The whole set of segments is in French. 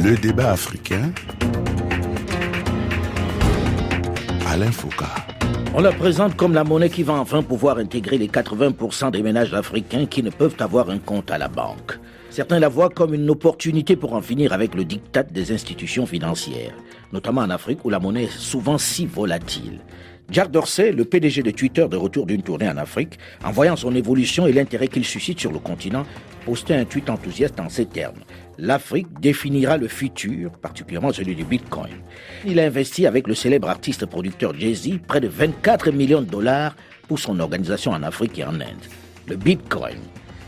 Le débat africain, Alain Foucault. On la présente comme la monnaie qui va enfin pouvoir intégrer les 80% des ménages africains qui ne peuvent avoir un compte à la banque. Certains la voient comme une opportunité pour en finir avec le diktat des institutions financières, notamment en Afrique où la monnaie est souvent si volatile. Jack Dorsey, le PDG de Twitter de retour d'une tournée en Afrique, en voyant son évolution et l'intérêt qu'il suscite sur le continent, postait un tweet enthousiaste en ces termes. L'Afrique définira le futur, particulièrement celui du Bitcoin. Il a investi avec le célèbre artiste producteur Jay-Z près de 24 millions de dollars pour son organisation en Afrique et en Inde. Le Bitcoin,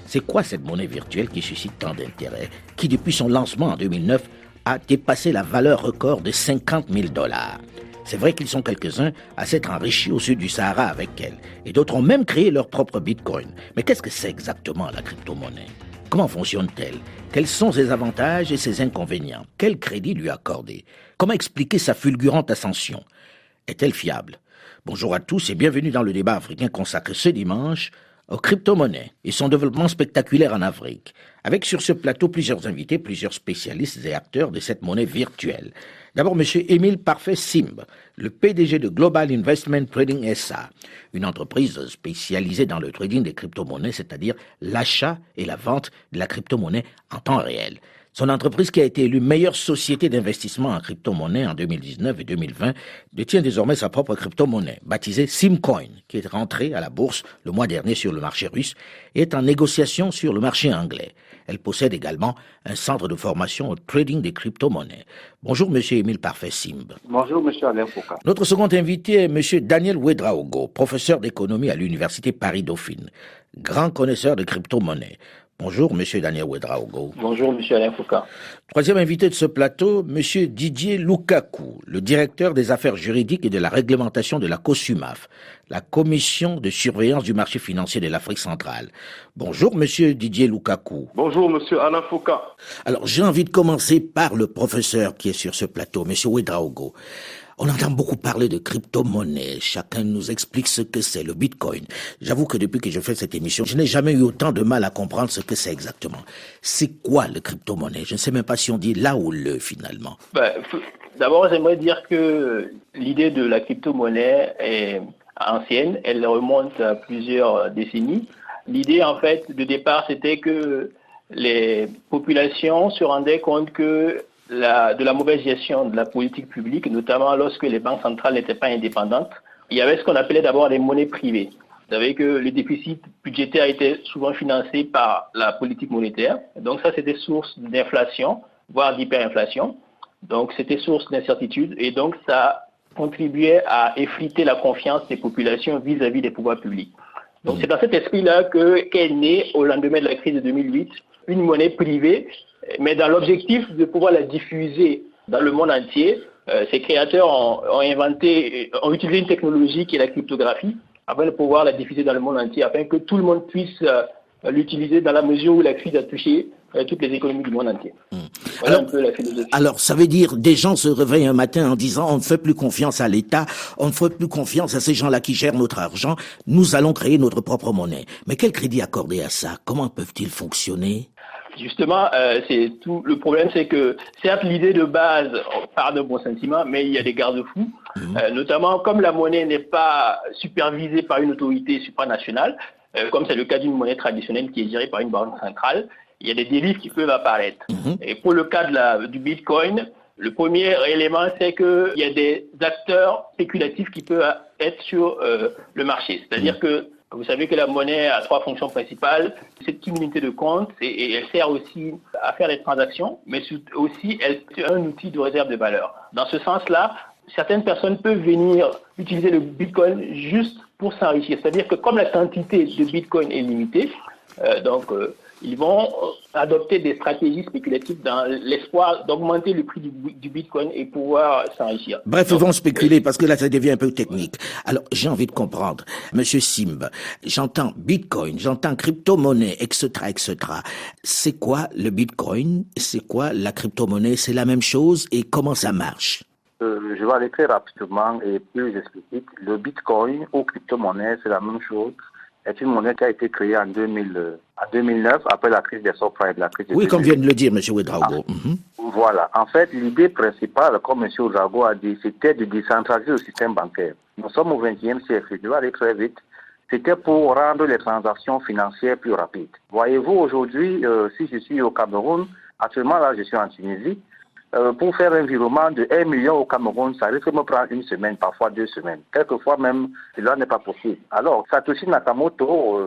c'est quoi cette monnaie virtuelle qui suscite tant d'intérêt, qui depuis son lancement en 2009 a dépassé la valeur record de 50 000 dollars. C'est vrai qu'ils sont quelques-uns à s'être enrichis au sud du Sahara avec elle, et d'autres ont même créé leur propre Bitcoin. Mais qu'est-ce que c'est exactement la crypto-monnaie ? Comment fonctionne-t-elle ? Quels sont ses avantages et ses inconvénients ? Quel crédit lui accorder ? Comment expliquer sa fulgurante ascension ? Est-elle fiable ? Bonjour à tous et bienvenue dans le débat africain consacré ce dimanche aux crypto-monnaies et son développement spectaculaire en Afrique, avec sur ce plateau plusieurs invités, plusieurs spécialistes et acteurs de cette monnaie virtuelle. D'abord, M. Émile Parfait Simb, le PDG de Global Investment Trading SA, une entreprise spécialisée dans le trading des crypto-monnaies, c'est-à-dire l'achat et la vente de la crypto-monnaie en temps réel. Son entreprise, qui a été élue meilleure société d'investissement en crypto-monnaie en 2019 et 2020, détient désormais sa propre crypto-monnaie, baptisée Simcoin, qui est rentrée à la bourse le mois dernier sur le marché russe et est en négociation sur le marché anglais. Elle possède également un centre de formation au trading des crypto-monnaies. Bonjour, M. Émile Parfait Simb. Bonjour, M. Alain Foucault. Notre second invité est M. Daniel Ouedraogo, professeur d'économie à l'Université Paris-Dauphine, grand connaisseur de crypto-monnaies. Bonjour, M. Daniel Ouedraogo. Bonjour, M. Alain Foucault. Troisième invité de ce plateau, M. Didier Lukaku, le directeur des affaires juridiques et de la réglementation de la COSUMAF, la Commission de surveillance du marché financier de l'Afrique centrale. Bonjour, M. Didier Lukaku. Bonjour, M. Alain Foucault. Alors, j'ai envie de commencer par le professeur qui est sur ce plateau, M. Ouedraogo. On entend beaucoup parler de crypto-monnaie. Chacun nous explique ce que c'est, le Bitcoin. J'avoue que depuis que je fais cette émission, je n'ai jamais eu autant de mal à comprendre ce que c'est exactement. C'est quoi le crypto-monnaie ? Je ne sais même pas si on dit là ou le, finalement. D'abord, j'aimerais dire que l'idée de la crypto-monnaie est ancienne. Elle remonte à plusieurs décennies. L'idée, en fait, de départ, c'était que les populations se rendaient compte que de la mauvaise gestion de la politique publique, notamment lorsque les banques centrales n'étaient pas indépendantes. Il y avait ce qu'on appelait d'abord les monnaies privées. Vous savez que le déficit budgétaire était souvent financé par la politique monétaire. Donc ça, c'était source d'inflation, voire d'hyperinflation. Donc c'était source d'incertitude et donc ça contribuait à effriter la confiance des populations vis-à-vis des pouvoirs publics. Donc c'est dans cet esprit-là qu'est née, au lendemain de la crise de 2008, une monnaie privée, mais dans l'objectif de pouvoir la diffuser dans le monde entier. Ces créateurs ont utilisé une technologie qui est la cryptographie afin de pouvoir la diffuser dans le monde entier, afin que tout le monde puisse l'utiliser dans la mesure où la crise a touché toutes les économies du monde entier. Voilà un peu la philosophie. Alors, ça veut dire des gens se réveillent un matin en disant on ne fait plus confiance à l'État, on ne fait plus confiance à ces gens-là qui gèrent notre argent, nous allons créer notre propre monnaie. Mais quel crédit accorder à ça ? Comment peuvent-ils fonctionner ? Justement, c'est tout. Le problème, c'est que certes, l'idée de base part de bons sentiments, mais il y a des garde-fous. Notamment, comme la monnaie n'est pas supervisée par une autorité supranationale, comme c'est le cas d'une monnaie traditionnelle qui est gérée par une banque centrale, il y a des dérives qui peuvent apparaître. Et pour le cas du Bitcoin, le premier élément, c'est qu'il y a des acteurs spéculatifs qui peuvent être sur le marché. C'est-à-dire que vous savez que la monnaie a trois fonctions principales. C'est une unité de compte et elle sert aussi à faire des transactions, mais aussi elle est un outil de réserve de valeur. Dans ce sens-là, certaines personnes peuvent venir utiliser le Bitcoin juste pour s'enrichir. C'est-à-dire que comme la quantité de Bitcoin est limitée, ils vont adopter des stratégies spéculatives dans l'espoir d'augmenter le prix du Bitcoin et pouvoir s'enrichir. Bref, ils vont spéculer parce que là, ça devient un peu technique. Alors, j'ai envie de comprendre. Monsieur Simb, j'entends Bitcoin, j'entends crypto-monnaie, etc., etc. C'est quoi le Bitcoin? C'est quoi la crypto-monnaie? C'est la même chose et comment ça marche? Je vais aller très rapidement et plus explicite. Le Bitcoin ou crypto-monnaie, c'est la même chose. C'est une monnaie qui a été créée en 2009, après la crise des subprimes, la crise de Oui, comme vient de le dire M. Ouedraogo. Voilà. En fait, l'idée principale, comme M. Ouedraogo a dit, c'était de décentraliser le système bancaire. Nous sommes au XXe siècle, je vais aller très vite. C'était pour rendre les transactions financières plus rapides. Voyez-vous, aujourd'hui, si je suis au Cameroun, actuellement là, je suis en Tunisie, pour faire un virement de 1 million au Cameroun, ça risque de me prendre 1 semaine, parfois 2 semaines. Quelquefois même, cela n'est pas possible. Alors, Satoshi Nakamoto,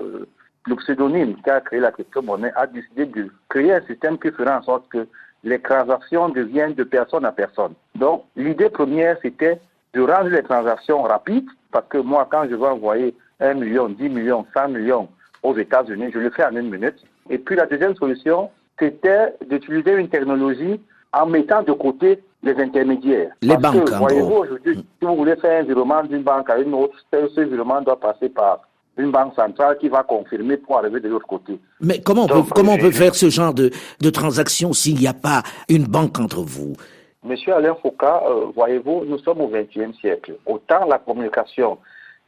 le pseudonyme qui a créé la crypto-monnaie, a décidé de créer un système qui fera en sorte que les transactions deviennent de personne à personne. Donc, l'idée première, c'était de rendre les transactions rapides, parce que moi, quand je veux envoyer 1 million, 10 millions, 100 millions aux États-Unis, je le fais en 1 minute. Et puis, la deuxième solution, c'était d'utiliser une technologie en mettant de côté les intermédiaires. Les parce banques, que, voyez-vous, aujourd'hui, si vous voulez faire un virement d'une banque à une autre, ce virement doit passer par une banque centrale qui va confirmer pour arriver de l'autre côté. Mais comment on peut faire ce genre de transaction s'il n'y a pas une banque entre vous? Monsieur Alain Foucault, voyez-vous, nous sommes au XXe siècle. Autant la communication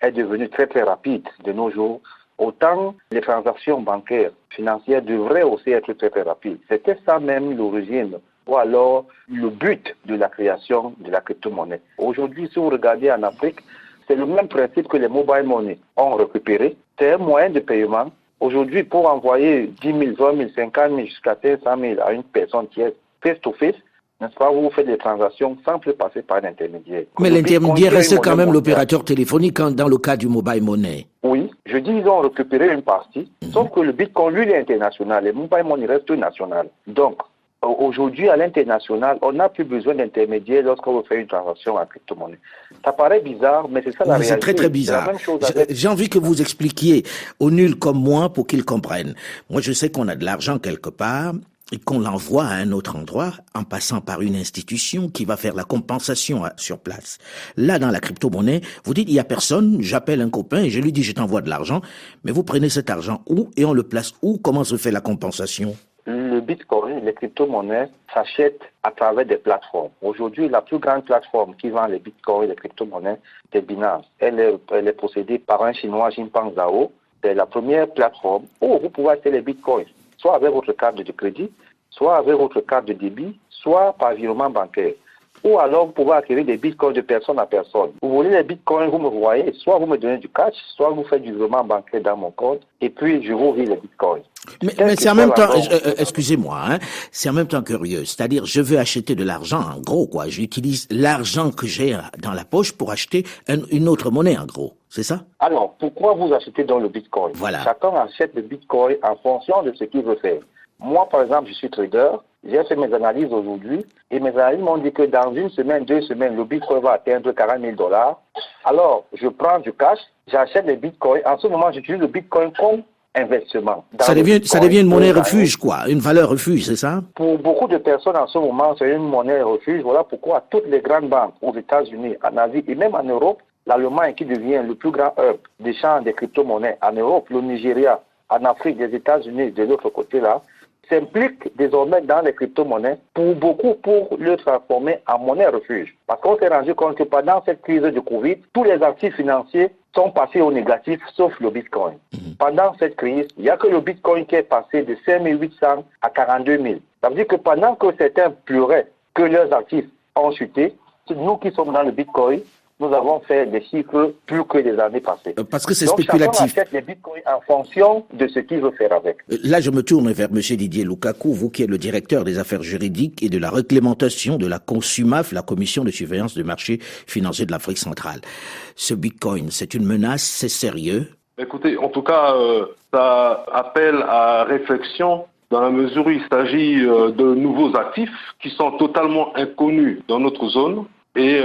est devenue très très rapide de nos jours, autant les transactions bancaires, financières devraient aussi être très très rapides. C'était ça même l'origine, ou alors le but de la création de la crypto-monnaie. Aujourd'hui, si vous regardez en Afrique, c'est le même principe que les mobile money ont récupéré. C'est un moyen de paiement. Aujourd'hui, pour envoyer 10 000, 20 000, 50 000, jusqu'à 500 000 à une personne qui est face-to-face, n'est-ce pas, vous faites des transactions sans plus passer par un intermédiaire. Mais l'intermédiaire reste quand même l'opérateur téléphonique dans le cas du mobile money. Oui, je dis ils ont récupéré une partie, sauf que le Bitcoin, lui, il est international. Les mobile money restent national. Donc, aujourd'hui, à l'international, on n'a plus besoin d'intermédiaire lorsqu'on veut faire une transaction en crypto-monnaie. Ça paraît bizarre, mais c'est ça la réalité. C'est très très bizarre. J'ai envie que vous expliquiez aux nuls comme moi pour qu'ils comprennent. Moi, je sais qu'on a de l'argent quelque part et qu'on l'envoie à un autre endroit en passant par une institution qui va faire la compensation sur place. Là, dans la crypto-monnaie, vous dites, il y a personne, j'appelle un copain et je lui dis, je t'envoie de l'argent, mais vous prenez cet argent où et on le place où? Comment se fait la compensation? Le Bitcoin, les crypto-monnaies s'achètent à travers des plateformes. Aujourd'hui, la plus grande plateforme qui vend les Bitcoins et les crypto-monnaies, c'est Binance. Elle est possédée par un Chinois, Jinpeng Zhao. C'est la première plateforme où vous pouvez acheter les Bitcoins, soit avec votre carte de crédit, soit avec votre carte de débit, soit par virement bancaire. Ou alors, vous pouvez acquérir des bitcoins de personne à personne. Vous voulez les bitcoins, vous me voyez, soit vous me donnez du cash, soit vous faites du virement bancaire dans mon compte, et puis je vous vis les bitcoins. Mais c'est en même temps, excusez-moi, hein, c'est en même temps curieux. C'est-à-dire, je veux acheter de l'argent, en gros, quoi. J'utilise l'argent que j'ai dans la poche pour acheter une autre monnaie, en gros. C'est ça? Alors, pourquoi vous achetez dans le bitcoin? Voilà. Chacun achète le bitcoin en fonction de ce qu'il veut faire. Moi, par exemple, je suis trader. J'ai fait mes analyses aujourd'hui et mes analyses m'ont dit que dans 1 semaine, 2 semaines, le bitcoin va atteindre 40 000 $. Alors, je prends du cash, j'achète les bitcoins. En ce moment, j'utilise le bitcoin comme investissement. Ça devient une monnaie refuge, quoi, une valeur refuge, c'est ça? Pour beaucoup de personnes en ce moment, c'est une monnaie refuge. Voilà pourquoi toutes les grandes banques aux États-Unis, en Asie et même en Europe, l'Allemagne qui devient le plus grand hub d'échange des crypto-monnaies en Europe, le Nigeria, en Afrique, des États-Unis, de l'autre côté là, s'implique désormais dans les crypto-monnaies pour le transformer en monnaie refuge. Parce qu'on s'est rendu compte que pendant cette crise de Covid, tous les actifs financiers sont passés au négatif, sauf le Bitcoin. Pendant cette crise, il n'y a que le Bitcoin qui est passé de 5 800 à 42 000. Ça veut dire que pendant que certains pleuraient que leurs actifs ont chuté, nous qui sommes dans le Bitcoin, nous avons fait des chiffres plus que les années passées. Parce que c'est donc, spéculatif. Chacun achète les bitcoins en fonction de ce qu'il veut faire avec. Là, je me tourne vers M. Didier Lukaku, vous qui êtes le directeur des affaires juridiques et de la réglementation de la CONSUMAF, la Commission de surveillance du marché financier de l'Afrique centrale. Ce bitcoin, c'est une menace, c'est sérieux? Écoutez, en tout cas, ça appelle à réflexion dans la mesure où il s'agit de nouveaux actifs qui sont totalement inconnus dans notre zone. Et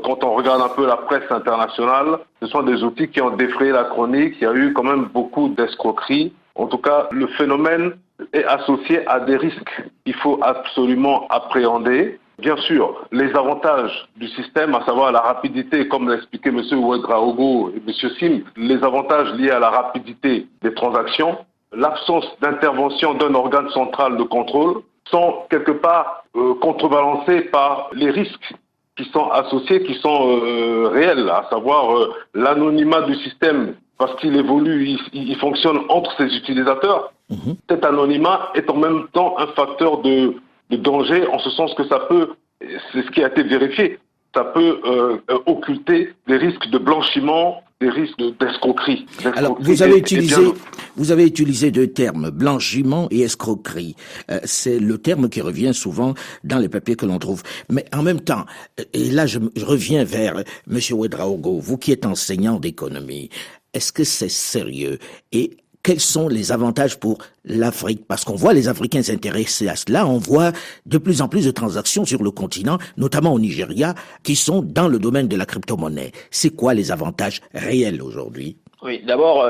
quand on regarde un peu la presse internationale, ce sont des outils qui ont défrayé la chronique. Il y a eu quand même beaucoup d'escroqueries. En tout cas, le phénomène est associé à des risques qu'il faut absolument appréhender. Bien sûr, les avantages du système, à savoir la rapidité, comme l'a expliqué M. Ouedraogo et M. Sim, les avantages liés à la rapidité des transactions, l'absence d'intervention d'un organe central de contrôle sont quelque part contrebalancés par les risques qui sont associés, qui sont réels, à savoir l'anonymat du système, parce qu'il évolue, il fonctionne entre ses utilisateurs. Cet anonymat est en même temps un facteur de de danger, en ce sens que ça peut, c'est ce qui a été vérifié, ça peut occulter des risques de blanchiment, des risques d'escroquerie. Alors, vous avez utilisé deux termes, blanchiment et escroquerie. C'est le terme qui revient souvent dans les papiers que l'on trouve. Mais en même temps, et là je reviens vers M. Ouedraogo, vous qui êtes enseignant d'économie, est-ce que c'est sérieux? Et quels sont les avantages pour l'Afrique? Parce qu'on voit les Africains s'intéresser à cela, on voit de plus en plus de transactions sur le continent, notamment au Nigeria, qui sont dans le domaine de la crypto-monnaie. C'est quoi les avantages réels aujourd'hui? Oui, d'abord,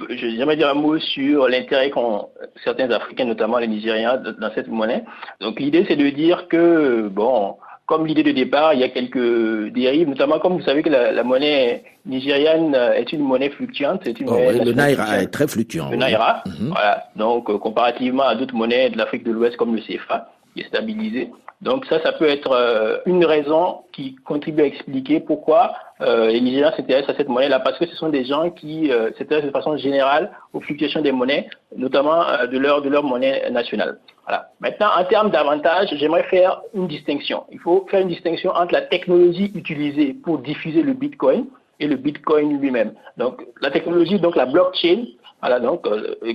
j'aimerais dire un mot sur l'intérêt qu'ont certains Africains, notamment les Nigériens, dans cette monnaie. Donc l'idée, c'est de dire que, bon, comme l'idée de départ, il y a quelques dérives, notamment comme vous savez que la monnaie nigériane est une monnaie fluctuante. C'est une monnaie le Naira est très fluctuant. Le Naira, voilà. Donc, comparativement à d'autres monnaies de l'Afrique de l'Ouest comme le CFA, qui est stabilisé. Donc ça peut être une raison qui contribue à expliquer pourquoi les Nigériens s'intéressent à cette monnaie-là, parce que ce sont des gens qui s'intéressent de façon générale aux fluctuations des monnaies, notamment de leur monnaie nationale. Voilà. Maintenant, en termes d'avantages, j'aimerais faire une distinction. Il faut faire une distinction entre la technologie utilisée pour diffuser le Bitcoin et le Bitcoin lui-même. Donc la technologie, donc la blockchain, voilà, donc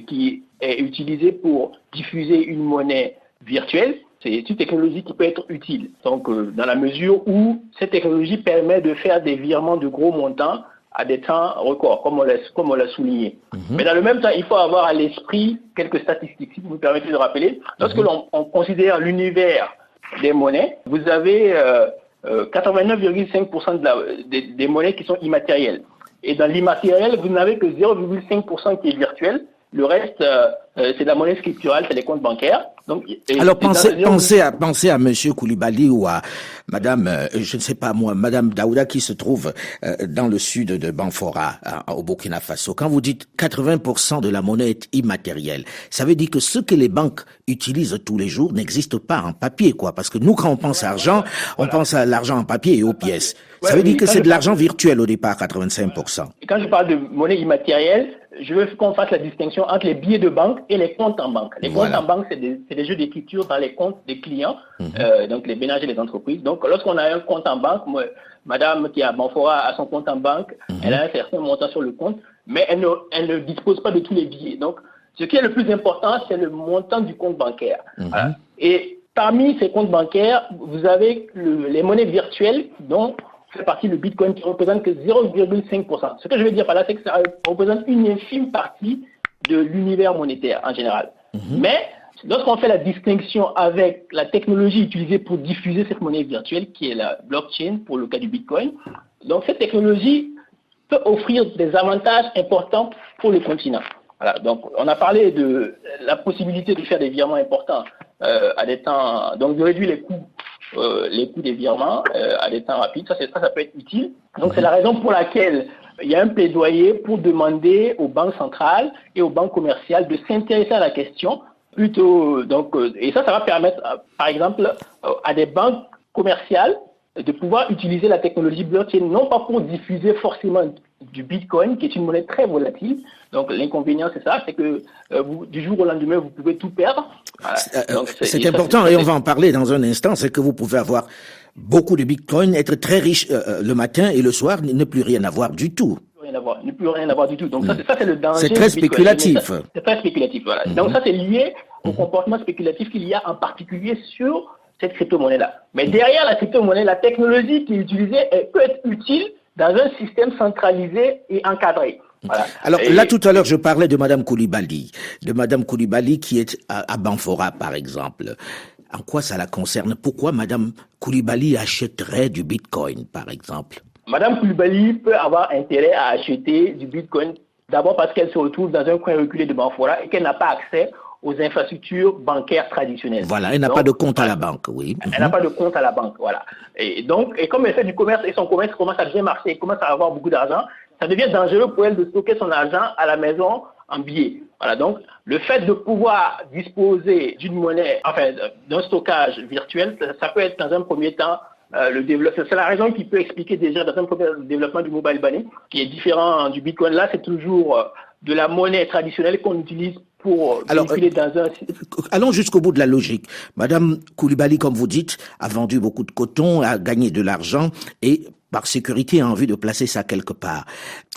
qui est utilisée pour diffuser une monnaie virtuelle. C'est une technologie qui peut être utile. Donc, dans la mesure où cette technologie permet de faire des virements de gros montants à des temps records, comme on l'a souligné. Mais dans le même temps, il faut avoir à l'esprit quelques statistiques, si vous me permettez de rappeler. Lorsque l'on considère l'univers des monnaies, vous avez 89,5% des monnaies qui sont immatérielles. Et dans l'immatériel, vous n'avez que 0,5% qui est virtuel. Le reste, c'est de la monnaie scripturale, c'est les comptes bancaires. Donc, alors pensez à Monsieur Koulibaly ou à Madame, je ne sais pas moi, Madame Daouda qui se trouve dans le sud de Banfora, au Burkina Faso. Quand vous dites 80% de la monnaie est immatérielle, ça veut dire que ce que les banques utilisent tous les jours n'existe pas en papier, quoi. Parce que nous, quand on pense à argent, on pense à l'argent en papier et aux pièces. Ça veut dire que c'est de l'argent virtuel au départ, 85%. Et quand je parle de monnaie immatérielle, je veux qu'on fasse la distinction entre les billets de banque et les comptes en banque. Les comptes en banque, c'est des jeux d'écriture dans les comptes des clients, donc les ménages et les entreprises. Donc, lorsqu'on a un compte en banque, madame qui a Banfora a son compte en banque, elle a un certain montant sur le compte, mais elle ne dispose pas de tous les billets. Donc, ce qui est le plus important, c'est le montant du compte bancaire. Voilà. Et parmi ces comptes bancaires, vous avez les monnaies virtuelles dont fait partie le Bitcoin qui représente que 0,5%. Ce que je veux dire par là, c'est que ça représente une infime partie de l'univers monétaire en général. Mais lorsqu'on fait la distinction avec la technologie utilisée pour diffuser cette monnaie virtuelle, qui est la blockchain pour le cas du Bitcoin, donc cette technologie peut offrir des avantages importants pour le continent. Voilà, donc on a parlé de la possibilité de faire des virements importants à des temps, donc de réduire les coûts des virements à des temps rapides, ça peut être utile. Donc c'est la raison pour laquelle il y a un plaidoyer pour demander aux banques centrales et aux banques commerciales de s'intéresser à la question plutôt. Donc, et ça va permettre, par exemple, à des banques commerciales de pouvoir utiliser la technologie blockchain, non pas pour diffuser forcément du Bitcoin, qui est une monnaie très volatile. Donc l'inconvénient, c'est ça, c'est que du jour au lendemain, vous pouvez tout perdre. Voilà. C'est important, et on va en parler dans un instant, c'est que vous pouvez avoir beaucoup de Bitcoin, être très riche le matin et le soir, ne plus rien avoir du tout. Ne plus rien avoir du tout. Donc ça c'est le danger. C'est très spéculatif. C'est très spéculatif, voilà. Donc ça, c'est lié au comportement spéculatif qu'il y a en particulier sur cette crypto-monnaie-là. Mais derrière la crypto-monnaie, la technologie qui est utilisée, elle peut être utile dans un système centralisé et encadré. Voilà. Alors là, tout à l'heure, je parlais de Madame Koulibaly qui est à Banfora, par exemple. En quoi ça la concerne? Pourquoi Madame Koulibaly achèterait du Bitcoin, par exemple? Madame Koulibaly peut avoir intérêt à acheter du Bitcoin, d'abord parce qu'elle se retrouve dans un coin reculé de Banfora et qu'elle n'a pas accès aux infrastructures bancaires traditionnelles. Voilà, elle n'a pas de compte à la banque, oui. Elle n'a pas de compte à la banque, voilà. Et comme elle fait du commerce et son commerce commence à bien marcher, elle commence à avoir beaucoup d'argent, ça devient dangereux pour elle de stocker son argent à la maison en billets. Voilà, donc le fait de pouvoir disposer d'une monnaie, enfin d'un stockage virtuel, ça peut être dans un premier temps le développement. C'est la raison qui peut expliquer déjà dans un premier le développement du mobile money, qui est différent du Bitcoin. Là, c'est toujours de la monnaie traditionnelle qu'on utilise pour véhiculer dans un... Allons jusqu'au bout de la logique. Madame Koulibaly, comme vous dites, a vendu beaucoup de coton, a gagné de l'argent et par sécurité a envie de placer ça quelque part.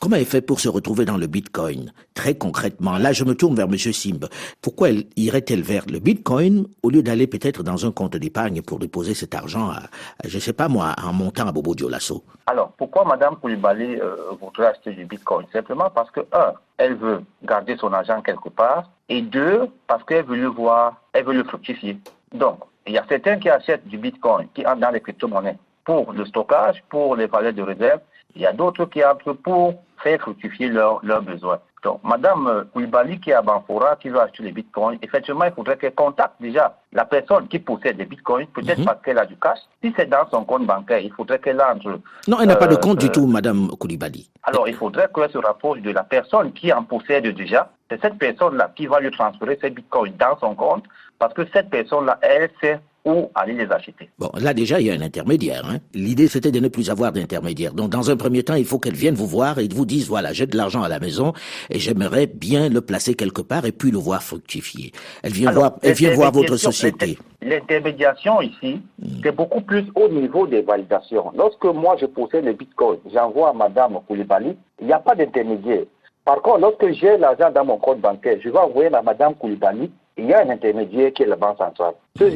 Comment elle fait pour se retrouver dans le Bitcoin? Très concrètement, là je me tourne vers Monsieur Simb. Pourquoi irait-elle vers le Bitcoin au lieu d'aller peut-être dans un compte d'épargne pour déposer cet argent à je sais pas moi, en montant à Bobo Dioulasso? Alors, pourquoi Mme Koulibaly voudrait acheter du Bitcoin? Simplement parce que, un, elle veut garder son argent quelque part, et deux, parce qu'elle veut le fructifier. Donc, il y a certains qui achètent du Bitcoin, qui entrent dans les crypto-monnaies pour le stockage, pour les valeurs de réserve. Il y a d'autres qui entrent pour faire fructifier leurs besoins. Donc, Mme Koulibaly qui est à Banfora, qui veut acheter les bitcoins, effectivement, il faudrait qu'elle contacte déjà la personne qui possède les bitcoins, peut-être parce qu'elle a du cash. Si c'est dans son compte bancaire, il faudrait qu'elle entre. Non, elle n'a pas de compte du tout, Mme Koulibaly. Alors, il faudrait qu'elle se rapproche de la personne qui en possède déjà. C'est cette personne-là qui va lui transférer ses bitcoins dans son compte, parce que cette personne-là, elle sait où aller les acheter. Bon, là déjà, il y a un intermédiaire. L'idée, c'était de ne plus avoir d'intermédiaire. Donc, dans un premier temps, il faut qu'elle vienne vous voir et vous dise, voilà, j'ai de l'argent à la maison et j'aimerais bien le placer quelque part et puis le voir fructifier. Elle vient voir votre société. L'intermédiation ici, c'est beaucoup plus au niveau des validations. Lorsque moi, je possède les bitcoins, j'envoie à Mme Koulibaly, il n'y a pas d'intermédiaire. Par contre, lorsque j'ai l'argent dans mon compte bancaire, je vais envoyer à Mme Koulibaly, il y a un intermédiaire qui est la Banque centrale. Ces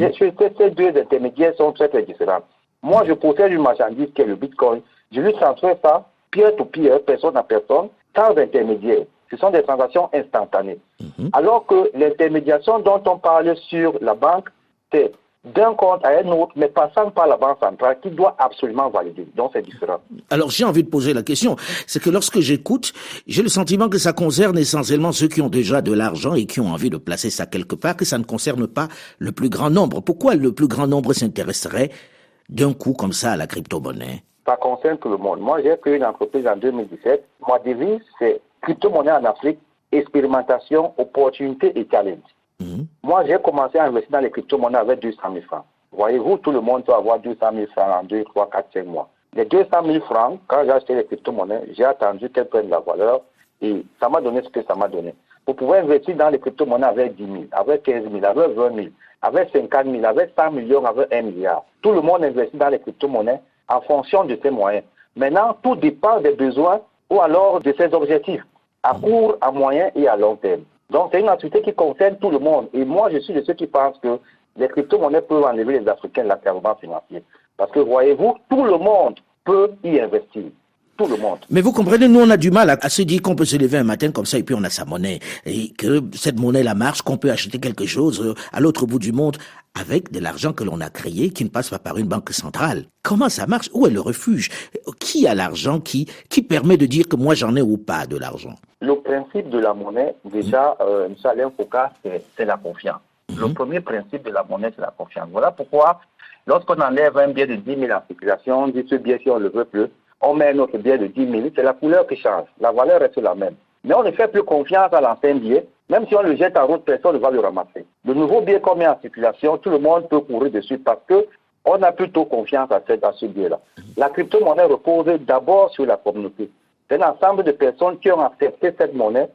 deux intermédiaires sont très, très différents. Moi, je possède une marchandise qui est le Bitcoin. Je lui transfère ça, peer-to-peer, personne à personne, sans intermédiaire. Ce sont des transactions instantanées. Alors que l'intermédiation dont on parle sur la banque, c'est d'un compte à un autre, mais passant par la Banque centrale qui doit absolument valider. Donc, c'est différent. Alors, j'ai envie de poser la question. C'est que lorsque j'écoute, j'ai le sentiment que ça concerne essentiellement ceux qui ont déjà de l'argent et qui ont envie de placer ça quelque part, que ça ne concerne pas le plus grand nombre. Pourquoi le plus grand nombre s'intéresserait d'un coup comme ça à la crypto-monnaie? Ça concerne tout le monde. Moi, j'ai créé une entreprise en 2017. Ma devise, c'est crypto-monnaie en Afrique, expérimentation, opportunité et challenge. Moi, j'ai commencé à investir dans les crypto-monnaies avec 200 000 francs. Voyez-vous, tout le monde peut avoir 200 000 francs en 2, 3, 4, 5 mois. Les 200 000 francs, quand j'ai acheté les crypto-monnaies, j'ai attendu qu'elles prennent la valeur et ça m'a donné ce que ça m'a donné. Vous pouvez investir dans les crypto-monnaies avec 10 000, avec 15 000, avec 20 000, avec 50 000, avec 100 millions, avec 1 milliard. Tout le monde investit dans les crypto-monnaies en fonction de ses moyens. Maintenant, tout dépend des besoins ou alors de ses objectifs, à court, à moyen et à long terme. Donc, c'est une activité qui concerne tout le monde. Et moi, je suis de ceux qui pensent que les crypto-monnaies peuvent enlever les Africains de l'enclavement financier. Parce que, voyez-vous, tout le monde peut y investir. Tout le monde. Mais vous comprenez, nous, on a du mal à se dire qu'on peut se lever un matin comme ça et puis on a sa monnaie. Et que cette monnaie-là marche, qu'on peut acheter quelque chose à l'autre bout du monde avec de l'argent que l'on a créé qui ne passe pas par une banque centrale. Comment ça marche? Où est le refuge? Qui a l'argent qui permet de dire que moi j'en ai ou pas de l'argent? Le principe de la monnaie, déjà, M. Alain Foucault, c'est la confiance. Le premier principe de la monnaie, c'est la confiance. Voilà pourquoi, lorsqu'on enlève un billet de 10 000 en circulation, on dit ce billet, si on ne le veut plus, on met un autre billet de 10 000, c'est la couleur qui change. La valeur reste la même. Mais on ne fait plus confiance à l'ancien billet. Même si on le jette en route, personne ne va le ramasser. Le nouveau billet qu'on met en circulation, tout le monde peut courir dessus parce qu'on a plutôt confiance à ce billet-là. La crypto-monnaie repose d'abord sur la communauté. C'est un ensemble de personnes qui ont accepté cette monnaie,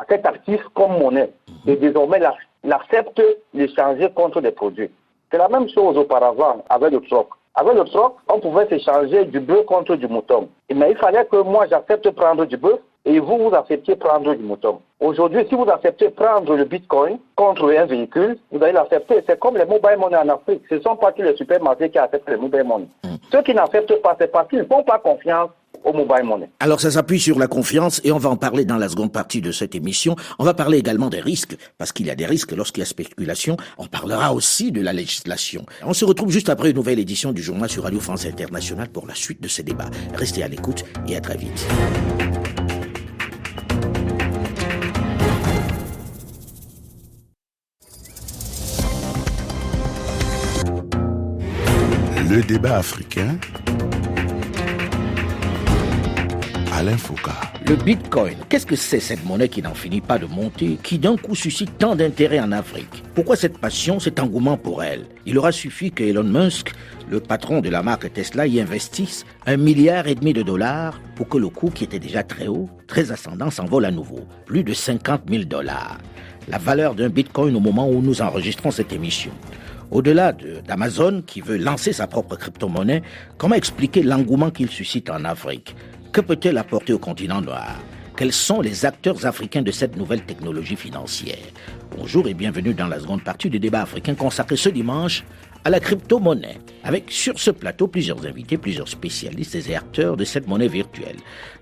cet actif comme monnaie. Et désormais, l'acceptent l'échanger contre des produits. C'est la même chose auparavant avec le troc. Avec le troc, on pouvait s'échanger du bœuf contre du mouton. Mais il fallait que moi, j'accepte prendre du bœuf et vous acceptiez prendre du mouton. Aujourd'hui, si vous acceptez prendre le bitcoin contre un véhicule, vous allez l'accepter. C'est comme les mobile money en Afrique. Ce ne sont pas tous les supermarchés qui acceptent les mobile money. Ceux qui n'acceptent pas, c'est parce qu'ils ne font pas confiance au mobile money. Alors ça s'appuie sur la confiance et on va en parler dans la seconde partie de cette émission. On va parler également des risques, parce qu'il y a des risques lorsqu'il y a spéculation. On parlera aussi de la législation. On se retrouve juste après une nouvelle édition du journal sur Radio France Internationale pour la suite de ces débats. Restez à l'écoute et à très vite. Le débat africain, Alain Foucault. Le Bitcoin, qu'est-ce que c'est cette monnaie qui n'en finit pas de monter, qui d'un coup suscite tant d'intérêt en Afrique? Pourquoi cette passion, cet engouement pour elle? Il aura suffi que Elon Musk, le patron de la marque Tesla, y investisse $1,5 milliard pour que le coût, qui était déjà très haut, très ascendant, s'envole à nouveau. Plus de $50 000. La valeur d'un Bitcoin au moment où nous enregistrons cette émission. Au-delà d'Amazon, qui veut lancer sa propre crypto-monnaie, comment expliquer l'engouement qu'il suscite en Afrique? Que peut-elle apporter au continent noir? Quels sont les acteurs africains de cette nouvelle technologie financière? Bonjour et bienvenue dans la seconde partie du débat africain consacré ce dimanche à la crypto-monnaie, avec sur ce plateau plusieurs invités, plusieurs spécialistes et acteurs de cette monnaie virtuelle.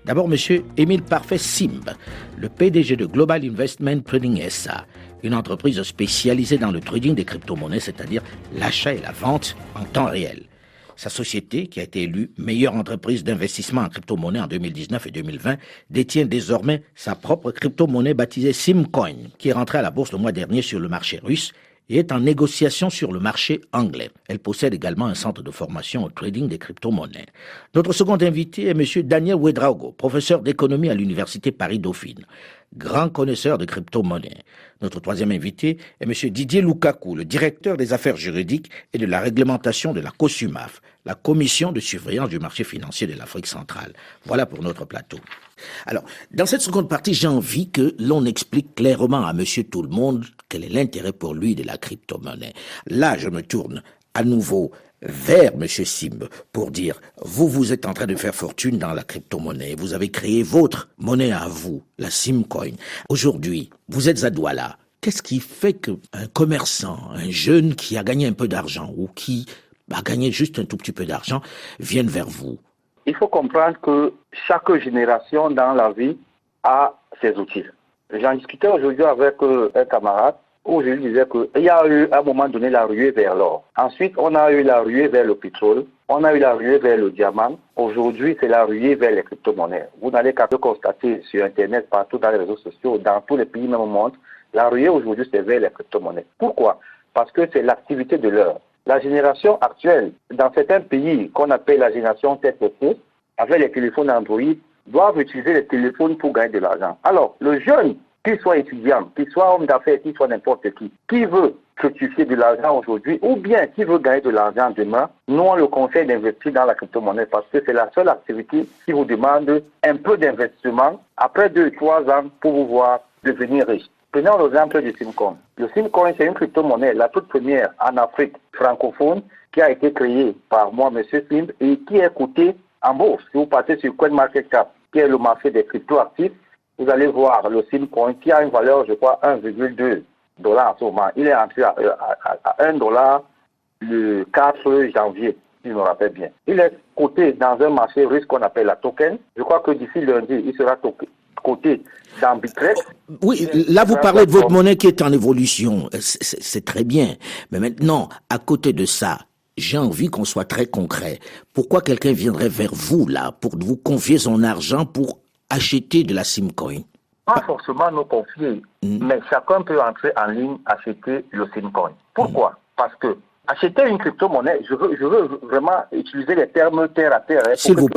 D'abord, M. Émile Parfait Simb, le PDG de Global Investment Trading SA, une entreprise spécialisée dans le trading des crypto-monnaies, c'est-à-dire l'achat et la vente en temps réel. Sa société, qui a été élue meilleure entreprise d'investissement en crypto-monnaie en 2019 et 2020, détient désormais sa propre crypto-monnaie baptisée Simcoin, qui est rentrée à la bourse le mois dernier sur le marché russe et est en négociation sur le marché anglais. Elle possède également un centre de formation au trading des crypto-monnaies. Notre second invité est M. Daniel Ouédraogo, professeur d'économie à l'Université Paris-Dauphine, grand connaisseur de crypto-monnaies. Notre troisième invité est M. Didier Lukaku, le directeur des affaires juridiques et de la réglementation de la COSUMAF, la Commission de surveillance du marché financier de l'Afrique centrale. Voilà pour notre plateau. Alors, dans cette seconde partie, j'ai envie que l'on explique clairement à Monsieur Tout-le-Monde quel est l'intérêt pour lui de la crypto-monnaie. Là, je me tourne à nouveau vers M. Simb pour dire, vous êtes en train de faire fortune dans la crypto-monnaie. Vous avez créé votre monnaie à vous, la Simcoin. Aujourd'hui, vous êtes à Douala. Qu'est-ce qui fait qu'un commerçant, un jeune qui a gagné un peu d'argent ou qui a gagné juste un tout petit peu d'argent, vienne vers vous? Il faut comprendre que chaque génération dans la vie a ses outils. J'en discutais aujourd'hui avec un camarade où je lui disais qu'il y a eu à un moment donné la ruée vers l'or. Ensuite, on a eu la ruée vers le pétrole. On a eu la ruée vers le diamant. Aujourd'hui, c'est la ruée vers les crypto-monnaies. Vous n'allez qu'à le constater sur Internet, partout dans les réseaux sociaux, dans tous les pays même au monde. La ruée aujourd'hui, c'est vers les crypto-monnaies. Pourquoi? Parce que c'est l'activité de l'heure. La génération actuelle, dans certains pays qu'on appelle la génération TTC, avec les téléphones Android, doivent utiliser les téléphones pour gagner de l'argent. Alors, le jeune, qu'il soit étudiant, qu'il soit homme d'affaires, qu'il soit n'importe qui veut fructifier de l'argent aujourd'hui, ou bien qui veut gagner de l'argent demain, nous on le conseille d'investir dans la crypto-monnaie parce que c'est la seule activité qui vous demande un peu d'investissement après 2-3 ans pour vous voir devenir riche. Prenons l'exemple du Simcoin. Le Simcoin, c'est une crypto-monnaie, la toute première en Afrique francophone, qui a été créée par moi, M. Simb, et qui est cotée en bourse. Si vous partez sur CoinMarketCap, qui est le marché des crypto-actifs, vous allez voir le Simcoin qui a une valeur, je crois, $1,2 en ce moment. Il est entré à $1 le 4 janvier, si je me rappelle bien. Il est coté dans un marché russe qu'on appelle la token. Je crois que d'ici lundi, il sera coté dans Bittrex. Oui, là vous parlez de votre monnaie qui est en évolution. C'est très bien. Mais maintenant, à côté de ça, j'ai envie qu'on soit très concret. Pourquoi quelqu'un viendrait vers vous, là, pour vous confier son argent pour acheter de la Simcoin? Pas forcément nous confier, mais chacun peut entrer en ligne, acheter le Simcoin. Pourquoi? Parce que acheter une crypto-monnaie, je veux vraiment utiliser les termes terre à terre. S'il vous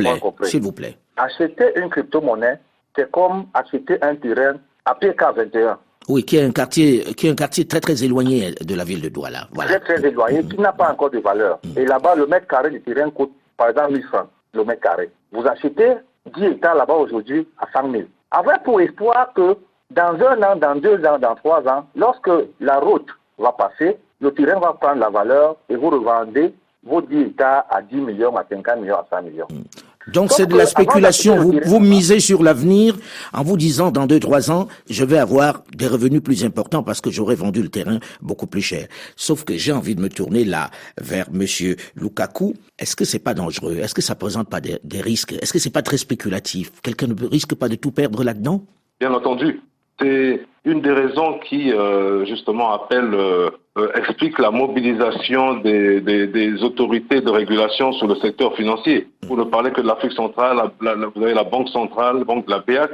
plaît. Acheter une crypto-monnaie, c'est comme acheter un terrain à PK21. Oui, qui est un quartier très très éloigné de la ville de Douala. Voilà. Très éloigné, qui n'a pas encore de valeur. Et là-bas, le mètre carré du terrain coûte, par exemple, 1 000 francs, le mètre carré. Vous achetez 10 hectares là-bas aujourd'hui à 100 000. Avec pour espoir que dans 1 an, dans 2 ans, dans 3 ans, lorsque la route va passer, le terrain va prendre la valeur et vous revendez vos 10 hectares à 10 millions, à 50 millions, à 100 millions. Donc c'est de la spéculation. Vous misez sur l'avenir en vous disant dans 2-3 ans, je vais avoir des revenus plus importants parce que j'aurai vendu le terrain beaucoup plus cher. Sauf que j'ai envie de me tourner là vers Monsieur Lukaku. Est-ce que c'est pas dangereux? Est-ce que ça présente pas des risques? Est-ce que c'est pas très spéculatif? Quelqu'un ne risque pas de tout perdre là-dedans? Bien entendu. C'est une des raisons qui, justement, explique la mobilisation des autorités de régulation sur le secteur financier. Pour ne parler que de l'Afrique centrale, vous avez la Banque centrale, la BEAC,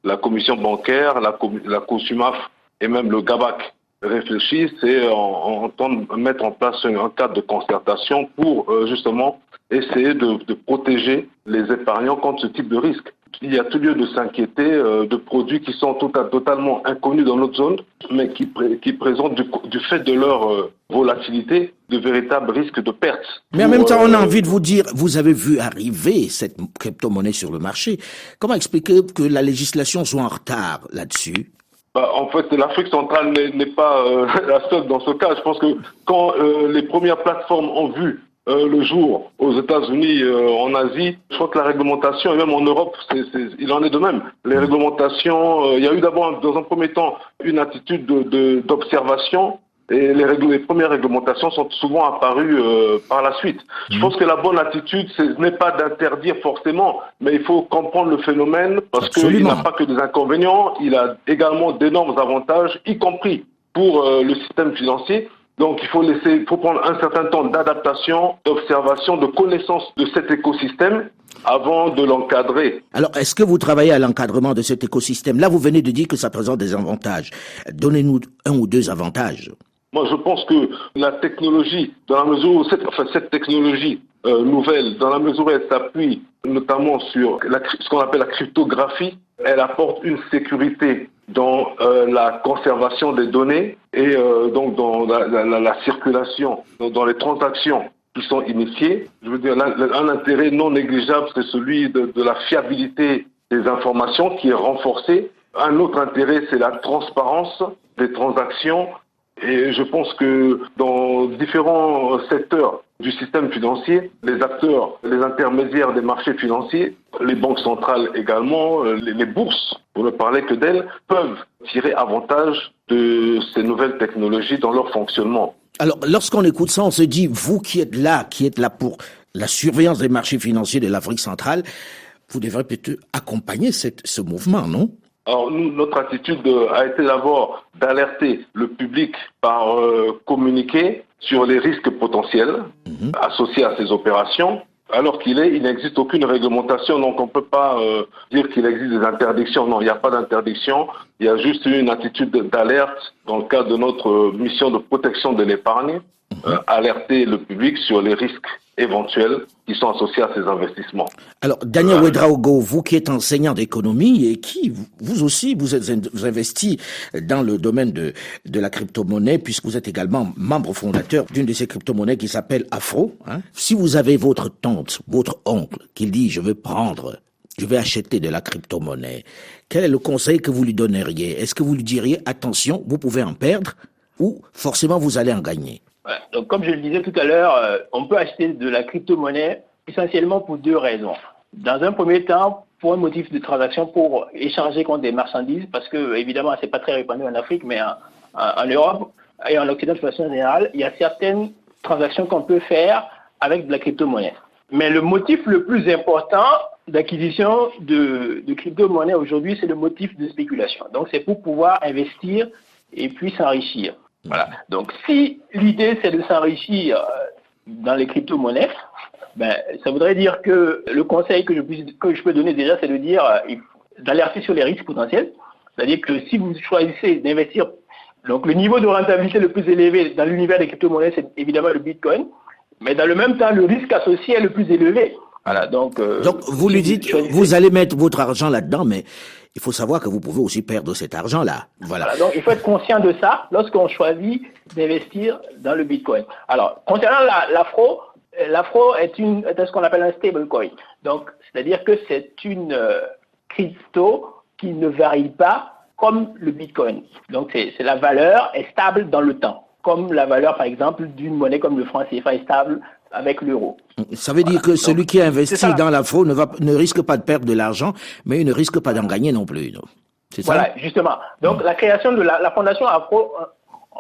la Commission bancaire, la COSUMAF et même le GABAC réfléchissent et entendent mettre en place un cadre de concertation pour, justement, essayer de protéger les épargnants contre ce type de risque. il y a tout lieu de s'inquiéter de produits qui sont totalement inconnus dans notre zone, mais qui présentent du fait de leur volatilité de véritables risques de perte. Mais en même temps, on a envie de vous dire, vous avez vu arriver cette crypto-monnaie sur le marché. Comment expliquer que la législation soit en retard là-dessus? En fait, l'Afrique centrale n'est pas la seule dans ce cas. Je pense que quand les premières plateformes ont vu le jour aux États-Unis, en Asie, je crois que la réglementation, et même en Europe, il en est de même. Les réglementations, il y a eu d'abord, dans un premier temps, une attitude d'observation, et les premières réglementations sont souvent apparues par la suite. Je pense que la bonne attitude, ce n'est pas d'interdire forcément, mais il faut comprendre le phénomène, parce qu'il n'a pas que des inconvénients, il a également d'énormes avantages, y compris pour le système financier. Donc il faut prendre un certain temps d'adaptation, d'observation, de connaissance de cet écosystème avant de l'encadrer. Alors, est-ce que vous travaillez à l'encadrement de cet écosystème? Là, vous venez de dire que ça présente des avantages. Donnez-nous un ou deux avantages. Moi, je pense que la technologie, dans la mesure où cette technologie nouvelle, dans la mesure où elle s'appuie notamment sur ce qu'on appelle la cryptographie, elle apporte une sécurité dans la conservation des données et donc dans la circulation, dans les transactions qui sont initiées. Je veux dire, un intérêt non négligeable, c'est celui de la fiabilité des informations qui est renforcée. Un autre intérêt, c'est la transparence des transactions. Et je pense que dans différents secteurs du système financier, les acteurs, les intermédiaires des marchés financiers, les banques centrales également, les bourses, pour ne parler que d'elles, peuvent tirer avantage de ces nouvelles technologies dans leur fonctionnement. Alors, lorsqu'on écoute ça, on se dit, vous qui êtes là pour la surveillance des marchés financiers de l'Afrique centrale, vous devrez peut-être accompagner ce mouvement, non? Alors nous, notre attitude a été d'abord d'alerter le public par communiquer sur les risques potentiels associés à ces opérations. Alors il n'existe aucune réglementation, donc on ne peut pas dire qu'il existe des interdictions. Non, il n'y a pas d'interdiction. Il y a juste une attitude d'alerte dans le cadre de notre mission de protection de l'épargne, alerter le public sur les risques éventuels qui sont associés à ces investissements. Alors, Daniel Ouedraogo, vous qui êtes enseignant d'économie et qui, vous aussi, vous investi dans le domaine de la crypto-monnaie, puisque vous êtes également membre fondateur d'une de ces crypto-monnaies qui s'appelle Afro. Si vous avez votre tante, votre oncle, qui dit « je vais acheter de la crypto-monnaie », quel est le conseil que vous lui donneriez? Est-ce que vous lui diriez « attention, vous pouvez en perdre » ou « forcément vous allez en gagner » ? Donc, comme je le disais tout à l'heure, on peut acheter de la crypto-monnaie essentiellement pour deux raisons. Dans un premier temps, pour un motif de transaction, pour échanger contre des marchandises, parce que, évidemment, c'est pas très répandu en Afrique, mais en Europe et en Occident de façon générale, il y a certaines transactions qu'on peut faire avec de la crypto-monnaie. Mais le motif le plus important d'acquisition de crypto-monnaie aujourd'hui, c'est le motif de spéculation. Donc, c'est pour pouvoir investir et puis s'enrichir. Voilà. Donc, si l'idée, c'est de s'enrichir dans les crypto-monnaies, ça voudrait dire que le conseil que je peux donner déjà, c'est de dire d'alerter sur les risques potentiels. C'est-à-dire que si vous choisissez d'investir, donc le niveau de rentabilité le plus élevé dans l'univers des crypto-monnaies, c'est évidemment le Bitcoin, mais dans le même temps, le risque associé est le plus élevé. Voilà, donc vous lui dites, vous allez mettre votre argent là-dedans, mais il faut savoir que vous pouvez aussi perdre cet argent-là. Voilà. Donc il faut être conscient de ça lorsqu'on choisit d'investir dans le Bitcoin. Alors, concernant l'Afro est ce qu'on appelle un stablecoin. Donc, c'est-à-dire que c'est une crypto qui ne varie pas comme le Bitcoin. Donc, la valeur est stable dans le temps, comme la valeur, par exemple, d'une monnaie comme le franc CFA est stable avec l'euro. Ça veut dire que celui qui investit dans l'Afro ne risque pas de perdre de l'argent, mais il ne risque pas d'en gagner non plus. C'est ça? Voilà, justement. Donc, la création de la fondation Afro,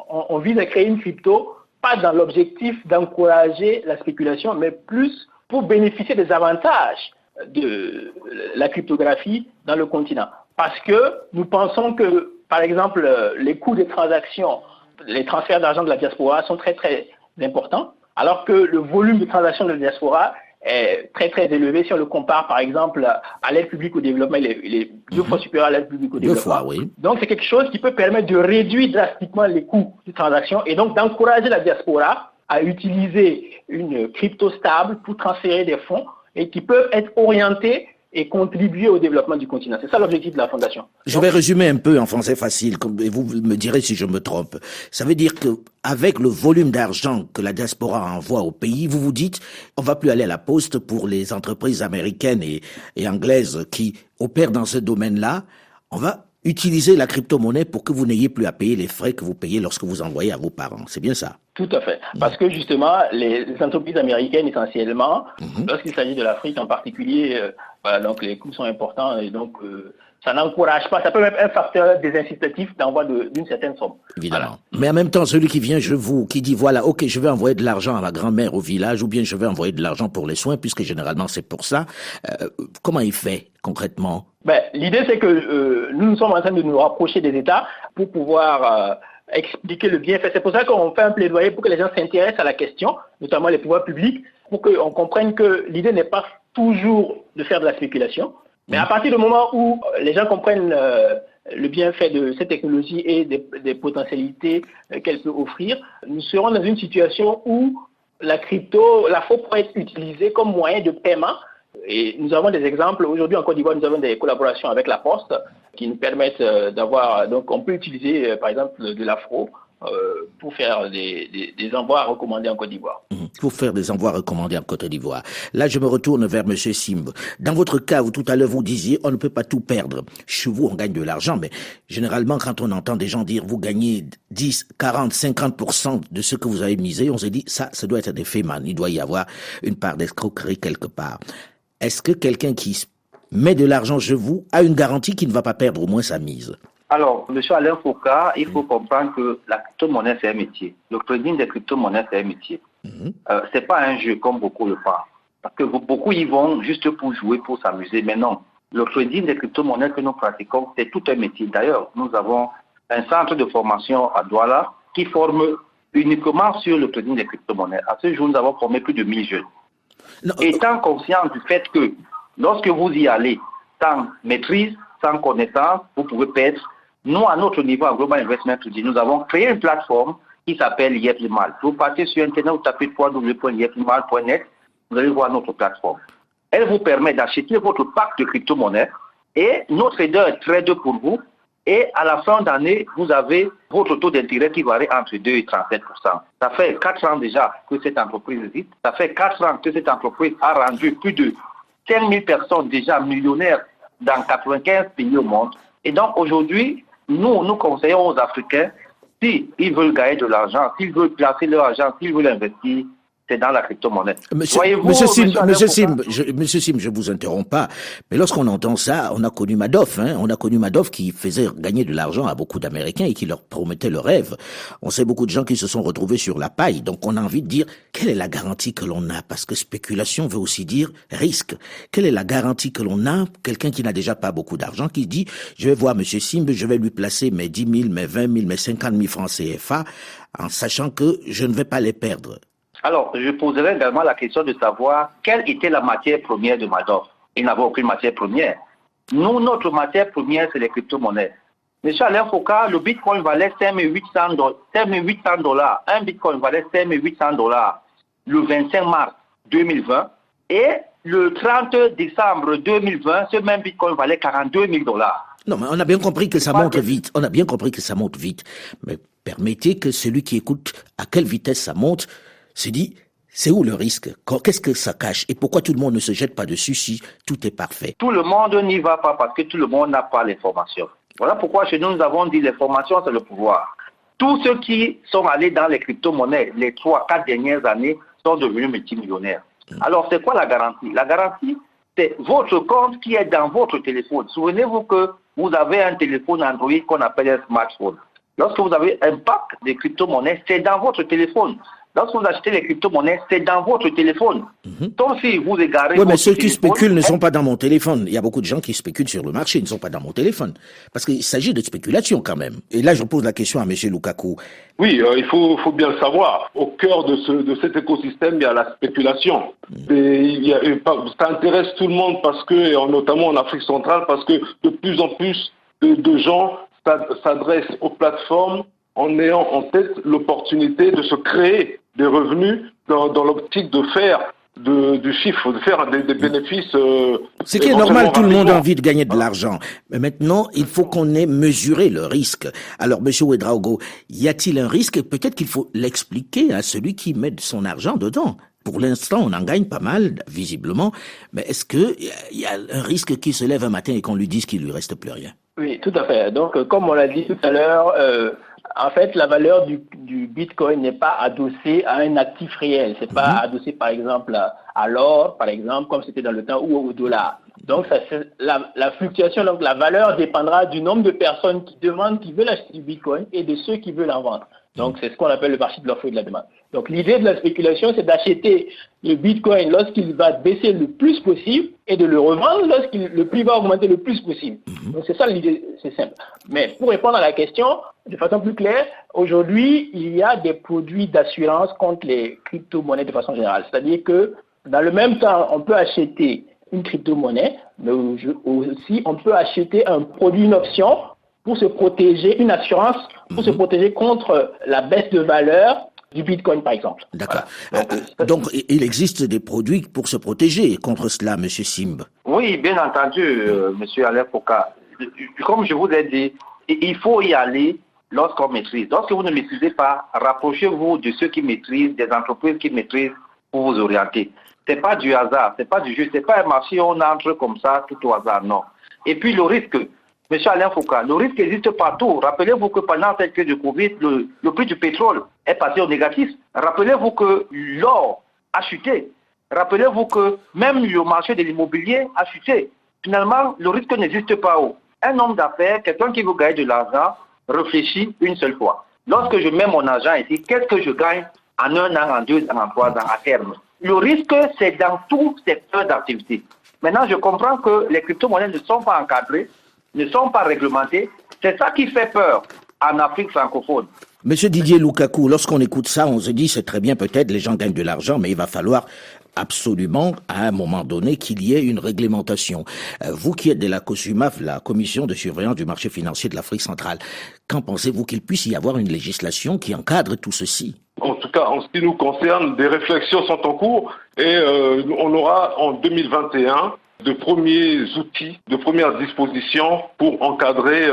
on vise à créer une crypto, pas dans l'objectif d'encourager la spéculation, mais plus pour bénéficier des avantages de la cryptographie dans le continent. Parce que nous pensons que, par exemple, les coûts des transactions, les transferts d'argent de la diaspora sont très, très importants, alors que le volume de transactions de la diaspora est très, très élevé si on le compare, par exemple, à l'aide publique au développement. Il est deux fois supérieur à l'aide publique au développement. 2 fois, oui. Donc, c'est quelque chose qui peut permettre de réduire drastiquement les coûts de transactions et donc d'encourager la diaspora à utiliser une crypto stable pour transférer des fonds et qui peuvent être orientés et contribuer au développement du continent. C'est ça l'objectif de la Fondation. Je vais résumer un peu en français facile, et vous me direz si je me trompe. Ça veut dire que avec le volume d'argent que la diaspora envoie au pays, vous vous dites, on va plus aller à la poste pour les entreprises américaines et anglaises qui opèrent dans ce domaine-là. On va utiliser la crypto-monnaie pour que vous n'ayez plus à payer les frais que vous payez lorsque vous envoyez à vos parents. C'est bien ça? Tout à fait. Parce que justement, les entreprises américaines essentiellement, lorsqu'il s'agit de l'Afrique en particulier, voilà, donc les coûts sont importants et donc ça n'encourage pas, ça peut être un facteur désincitatif d'envoi d'une certaine somme. Évidemment. Voilà. Mais en même temps, celui qui vient qui dit voilà, ok, je vais envoyer de l'argent à ma grand-mère au village ou bien je vais envoyer de l'argent pour les soins, puisque généralement c'est pour ça, comment il fait concrètement? L'idée c'est que nous sommes en train de nous rapprocher des États pour pouvoir expliquer le bienfait. C'est pour ça qu'on fait un plaidoyer pour que les gens s'intéressent à la question, notamment les pouvoirs publics, pour qu'on comprenne que l'idée n'est pas toujours de faire de la spéculation, mais à partir du moment où les gens comprennent le bienfait de cette technologie et des potentialités qu'elle peut offrir, nous serons dans une situation où la faux pourrait être utilisée comme moyen de paiement. Et nous avons des exemples. Aujourd'hui en Côte d'Ivoire, nous avons des collaborations avec la Poste qui nous permettent d'avoir. Donc, on peut utiliser, par exemple, de l'afro pour faire des envois recommandés en Côte d'Ivoire. Pour faire des envois recommandés en Côte d'Ivoire. Là, je me retourne vers M. Simb. Dans votre cas, tout à l'heure, vous disiez, on ne peut pas tout perdre. Chez vous, on gagne de l'argent, mais généralement, quand on entend des gens dire, vous gagnez 10, 40, 50% de ce que vous avez misé, on se dit, ça doit être des faits, man. Il doit y avoir une part d'escroquerie quelque part. Est-ce que quelqu'un qui met de l'argent chez vous a une garantie qu'il ne va pas perdre au moins sa mise? Alors, M. Alain Foucault, il faut comprendre que la crypto-monnaie, c'est un métier. Le trading des crypto-monnaies, c'est un métier. C'est pas un jeu comme beaucoup le pensent. Parce que beaucoup y vont juste pour jouer, pour s'amuser. Mais non, le trading des crypto-monnaies que nous pratiquons, c'est tout un métier. D'ailleurs, nous avons un centre de formation à Douala qui forme uniquement sur le trading des crypto-monnaies. À ce jour, nous avons formé plus de 1000 jeunes. Étant conscient du fait que lorsque vous y allez sans maîtrise, sans connaissance, vous pouvez perdre. Nous, à notre niveau, à Global Investment Study, nous avons créé une plateforme qui s'appelle YEFLIMAL. Vous partez sur Internet, vous tapez www.yeflimal.net, vous allez voir notre plateforme. Elle vous permet d'acheter votre pack de crypto-monnaies et notre trader trade pour vous. Et à la fin d'année, vous avez votre taux d'intérêt qui varie entre 2 et 37%. Ça fait 4 ans déjà que cette entreprise existe. Ça fait 4 ans que cette entreprise a rendu plus de 5000 personnes déjà millionnaires dans 95 pays au monde. Et donc aujourd'hui, nous conseillons aux Africains, s'ils veulent gagner de l'argent, s'ils veulent placer leur argent, s'ils veulent investir, c'est dans la crypto-monnaie. Monsieur Simb, je vous interromps pas, mais lorsqu'on entend ça, on a connu Madoff, on a connu Madoff qui faisait gagner de l'argent à beaucoup d'Américains et qui leur promettait le rêve. On sait beaucoup de gens qui se sont retrouvés sur la paille, donc on a envie de dire, quelle est la garantie que l'on a? Parce que spéculation veut aussi dire risque. Quelle est la garantie que l'on a? Quelqu'un qui n'a déjà pas beaucoup d'argent, qui dit, je vais voir Monsieur Simb, je vais lui placer mes 10 000, mes 20 000, mes 50 000 francs CFA, en sachant que je ne vais pas les perdre. Alors, je poserai également la question de savoir quelle était la matière première de Madoff. Il n'avait aucune matière première. Nous, notre matière première, c'est les crypto-monnaies. Monsieur Alain Foucault, le bitcoin valait 5800 $. Un bitcoin valait 5800 $ le 25 mars 2020. Et le 30 décembre 2020, ce même bitcoin valait 42 000 $. Non, mais on a bien compris que ça monte vite. On a bien compris que ça monte vite. Mais permettez que celui qui écoute à quelle vitesse ça monte se dit, c'est où le risque? Qu'est-ce que ça cache? Et pourquoi tout le monde ne se jette pas dessus si tout est parfait? Tout le monde n'y va pas parce que tout le monde n'a pas l'information. Voilà pourquoi chez nous, nous avons dit l'information, c'est le pouvoir. Tous ceux qui sont allés dans les crypto-monnaies les 3-4 dernières années sont devenus multimillionnaires. Alors, c'est quoi la garantie? La garantie, c'est votre compte qui est dans votre téléphone. Souvenez-vous que vous avez un téléphone Android qu'on appelle un smartphone. Lorsque vous avez un pack de crypto-monnaies, c'est dans votre téléphone. Lorsque vous achetez les crypto-monnaies, c'est dans votre téléphone. Donc si vous égarez... Oui, mais ceux qui spéculent ne sont pas dans mon téléphone. Il y a beaucoup de gens qui spéculent sur le marché, ils ne sont pas dans mon téléphone. Parce qu'il s'agit de spéculation quand même. Et là, je pose la question à M. Lukaku. Oui, il faut bien le savoir. Au cœur de cet écosystème, il y a la spéculation. Ça intéresse tout le monde parce que, et notamment en Afrique centrale, parce que de plus en plus de gens s'adressent aux plateformes en ayant en tête l'opportunité de se créer des revenus dans l'optique de faire du chiffre, de faire des bénéfices. Ce qui est normal, tout le monde a envie de gagner de l'argent. Mais maintenant, il faut qu'on ait mesuré le risque. Alors, Monsieur Ouédraogo, y a-t-il un risque? Peut-être qu'il faut l'expliquer à celui qui met son argent dedans. Pour l'instant, on en gagne pas mal, visiblement. Mais est-ce qu'il y a un risque qu'il se lève un matin et qu'on lui dise qu'il lui reste plus rien? Oui, tout à fait. Donc, comme on l'a dit tout à l'heure, en fait, la valeur du Bitcoin n'est pas adossée à un actif réel. C'est pas adossé, par exemple, à l'or, par exemple, comme c'était dans le temps, ou au dollar. Donc, la fluctuation, donc la valeur dépendra du nombre de personnes qui veulent acheter du Bitcoin et de ceux qui veulent en vendre. Donc, c'est ce qu'on appelle le marché de l'offre et de la demande. Donc, l'idée de la spéculation, c'est d'acheter le Bitcoin lorsqu'il va baisser le plus possible et de le revendre lorsqu'il le prix va augmenter le plus possible. Donc, c'est ça l'idée, c'est simple. Mais pour répondre à la question, de façon plus claire, aujourd'hui, il y a des produits d'assurance contre les crypto-monnaies de façon générale. C'est-à-dire que, dans le même temps, on peut acheter une crypto-monnaie, mais aussi, on peut acheter un produit, une option, pour se protéger, une assurance pour se protéger contre la baisse de valeur du Bitcoin, par exemple. D'accord. Voilà. Donc, il existe des produits pour se protéger contre cela, Monsieur Simb. Oui, bien entendu, Monsieur Alain Foucault. Comme je vous ai dit, il faut y aller lorsqu'on maîtrise. Lorsque vous ne maîtrisez pas, rapprochez-vous de ceux qui maîtrisent, des entreprises qui maîtrisent pour vous orienter. C'est pas du hasard, c'est pas du jeu, c'est pas un marché où on entre comme ça tout au hasard, non. Et puis le risque, Monsieur Alain Foucault, le risque existe partout. Rappelez-vous que pendant cette crise de Covid, le prix du pétrole est passé au négatif. Rappelez-vous que l'or a chuté. Rappelez-vous que même le marché de l'immobilier a chuté. Finalement, le risque n'existe pas. Un homme d'affaires, quelqu'un qui veut gagner de l'argent, réfléchit une seule fois. Lorsque je mets mon argent ici, qu'est-ce que je gagne en 1 an, en 2 ans, en 3 ans à terme? Le risque, c'est dans tout secteur d'activité. Maintenant, je comprends que les crypto-monnaies ne sont pas encadrées, ne sont pas réglementées. C'est ça qui fait peur en Afrique francophone. Monsieur Didier Lukaku, lorsqu'on écoute ça, on se dit c'est très bien, peut-être les gens gagnent de l'argent, mais il va falloir absolument, à un moment donné, qu'il y ait une réglementation. Vous qui êtes de la COSUMAF, la Commission de surveillance du marché financier de l'Afrique centrale, qu'en pensez-vous qu'il puisse y avoir une législation qui encadre tout ceci? En tout cas, en ce qui nous concerne, des réflexions sont en cours et on aura en 2021 de premiers outils, de premières dispositions pour encadrer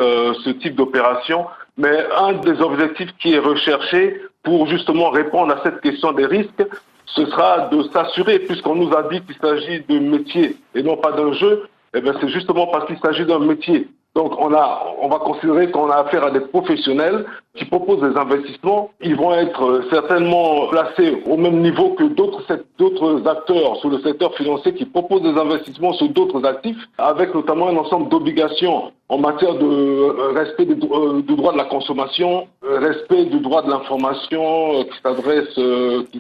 ce type d'opération. Mais un des objectifs qui est recherché pour justement répondre à cette question des risques, ce sera de s'assurer, puisqu'on nous a dit qu'il s'agit de métier et non pas d'un jeu, eh bien c'est justement parce qu'il s'agit d'un métier. Donc on va considérer qu'on a affaire à des professionnels qui proposent des investissements. Ils vont être certainement placés au même niveau que d'autres acteurs sur le secteur financier qui proposent des investissements sur d'autres actifs, avec notamment un ensemble d'obligations en matière de respect du droit de la consommation, respect du droit de l'information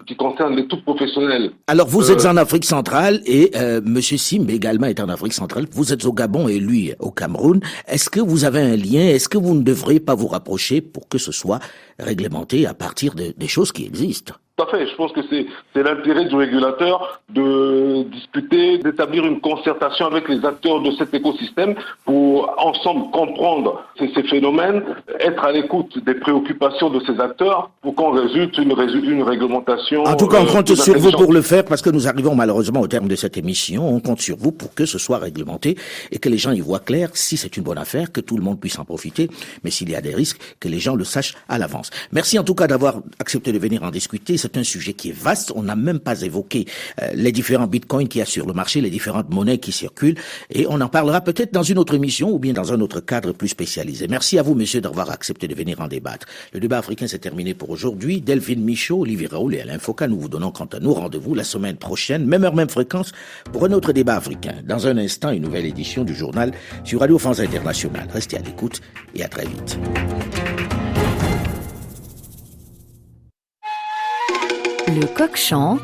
qui concerne les tout professionnels. Alors vous êtes en Afrique centrale et Monsieur Simb également est en Afrique centrale. Vous êtes au Gabon et lui au Cameroun. Est-ce que vous avez un lien? Est-ce que vous ne devriez pas vous rapprocher pour que ce soit réglementé à partir des choses qui existent? Tout à fait. Je pense que c'est l'intérêt du régulateur de discuter, d'établir une concertation avec les acteurs de cet écosystème pour ensemble comprendre ces phénomènes, être à l'écoute des préoccupations de ces acteurs pour qu'on résulte une réglementation. En tout cas, on compte sur vous pour le faire parce que nous arrivons malheureusement au terme de cette émission. On compte sur vous pour que ce soit réglementé et que les gens y voient clair si c'est une bonne affaire, que tout le monde puisse en profiter. Mais s'il y a des risques, que les gens le sachent à l'avance. Merci en tout cas d'avoir accepté de venir en discuter. C'est un sujet qui est vaste. On n'a même pas évoqué les différents bitcoins qu'il y a sur le marché, les différentes monnaies qui circulent. Et on en parlera peut-être dans une autre émission ou bien dans un autre cadre plus spécialisé. Merci à vous, monsieur, d'avoir accepté de venir en débattre. Le débat africain s'est terminé pour aujourd'hui. Delphine Michaud, Olivier Raoul et Alain Foucault, nous vous donnons quant à nous rendez-vous la semaine prochaine, même heure, même fréquence, pour un autre débat africain. Dans un instant, une nouvelle édition du journal sur Radio France Internationale. Restez à l'écoute et à très vite. Le coq chante